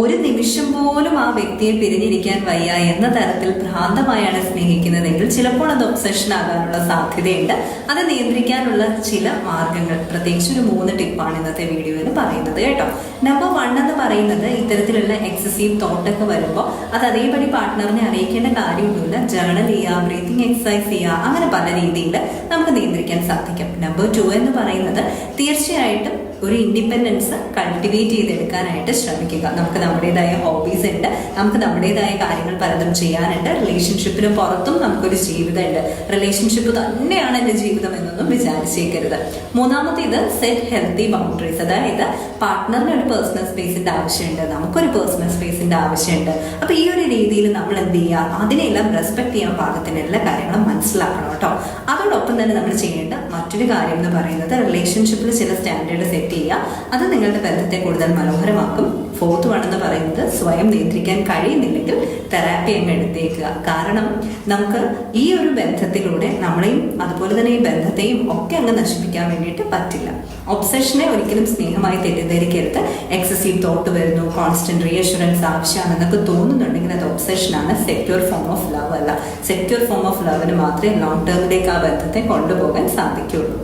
ഒരു നിമിഷം പോലും ആ വ്യക്തിയെ പിരിഞ്ഞിരിക്കാൻ വയ്യ എന്ന തരത്തിൽ ഭ്രാന്തമായാണ് സ്നേഹിക്കുന്നതെങ്കിൽ ചിലപ്പോൾ അത് ഒബ്സഷൻ ആകാനുള്ള സാധ്യതയുണ്ട്. അത് നിയന്ത്രിക്കാനുള്ള ചില മാർഗങ്ങൾ, പ്രത്യേകിച്ച് ഒരു 3 ടിപ്പാണ് ഇന്നത്തെ വീഡിയോയിൽ പറയുന്നത് കേട്ടോ. നമ്പർ 1 എന്ന് പറയുന്നത്, ഇത്തരത്തിലുള്ള എക്സസീവ് തോട്ടൊക്കെ വരുമ്പോൾ അത് അതേപടി പാർട്ട്ണറിനെ അറിയിക്കേണ്ട കാര്യമൊന്നുമില്ല. ജേർണൽ ചെയ്യുക, ബ്രീത്തിങ് എക്സസൈസ് ചെയ്യുക, അങ്ങനെ പല രീതിയിൽ നമുക്ക് നിയന്ത്രിക്കാൻ സാധിക്കും. നമ്പർ 2 എന്ന് പറയുന്നത്, തീർച്ചയായിട്ടും ഒരു ഇൻഡിപെൻഡൻസ് കൾട്ടിവേറ്റ് ചെയ്തെടുക്കാനായിട്ട് ശ്രമിക്കുക. നമുക്ക് നമ്മുടേതായ ഹോബീസ് ഉണ്ട്, നമുക്ക് നമ്മുടേതായ കാര്യങ്ങൾ പലതും ചെയ്യാനുണ്ട്. റിലേഷൻഷിപ്പിന് പുറത്തും നമുക്കൊരു ജീവിതമുണ്ട്. റിലേഷൻഷിപ്പ് തന്നെയാണ് എൻ്റെ ജീവിതം എന്നൊന്നും വിചാരിച്ചേക്കരുത്. മൂന്നാമത്തേത്, സെറ്റ് ഹെൽത്തി ബൗണ്ടറീസ്. അതായത് പാർട്ട്ണറിന് ഒരു പേഴ്സണൽ സ്പേസിന്റെ ആവശ്യമുണ്ട്, നമുക്കൊരു പേഴ്സണൽ സ്പേസിന്റെ ആവശ്യമുണ്ട്. അപ്പൊ ഈ ഒരു രീതിയിൽ നമ്മൾ എന്ത് ചെയ്യുക, അതിനെല്ലാം റെസ്പെക്ട് ചെയ്യാൻ പാകത്തിന് എല്ലാ കാര്യങ്ങളും മനസ്സിലാക്കണം കേട്ടോ. അതോടൊപ്പം തന്നെ നമ്മൾ ചെയ്യേണ്ട മറ്റൊരു കാര്യം എന്ന് പറയുന്നത്, റിലേഷൻഷിപ്പിൽ ചില സ്റ്റാൻഡേർഡ് സെറ്റ് ചെയ്യുക. അത് നിങ്ങളുടെ ബന്ധത്തെ കൂടുതൽ മനോഹരമാക്കും. 4th എന്ന് പറയുന്നത്, സ്വയം നിയന്ത്രിക്കാൻ കഴിയുന്നില്ലെങ്കിൽ തെറാപ്പി അങ്ങ് എടുത്തേക്കുക. കാരണം നമുക്ക് ഈ ഒരു ബന്ധത്തിലൂടെ നമ്മളെയും അതുപോലെ തന്നെ ഈ ബന്ധത്തെയും ഒക്കെ അങ്ങ് നശിപ്പിക്കാൻ വേണ്ടിയിട്ട് പറ്റില്ല. ഒബ്സഷനെ ഒരിക്കലും സ്നേഹമായി തെറ്റിദ്ധരിക്കരുത്. എക്സസീവ് തോട്ട് വരുന്നു, കോൺസ്റ്റന്റ് റീഅഷുറൻസ് ആവശ്യമാണെന്നൊക്കെ തോന്നുന്നുണ്ടെങ്കിൽ അത് ഒബ്സഷനാണ്, സെക്യൂർ ഫോം ഓഫ് ലവ് അല്ല. സെക്യൂർ ഫോം ഓഫ് ലവിന് മാത്രമേ ലോങ് ടേമിലേക്ക് ആ ബന്ധത്തെ കൊണ്ടുപോകാൻ സാധിക്കുകയുള്ളൂ.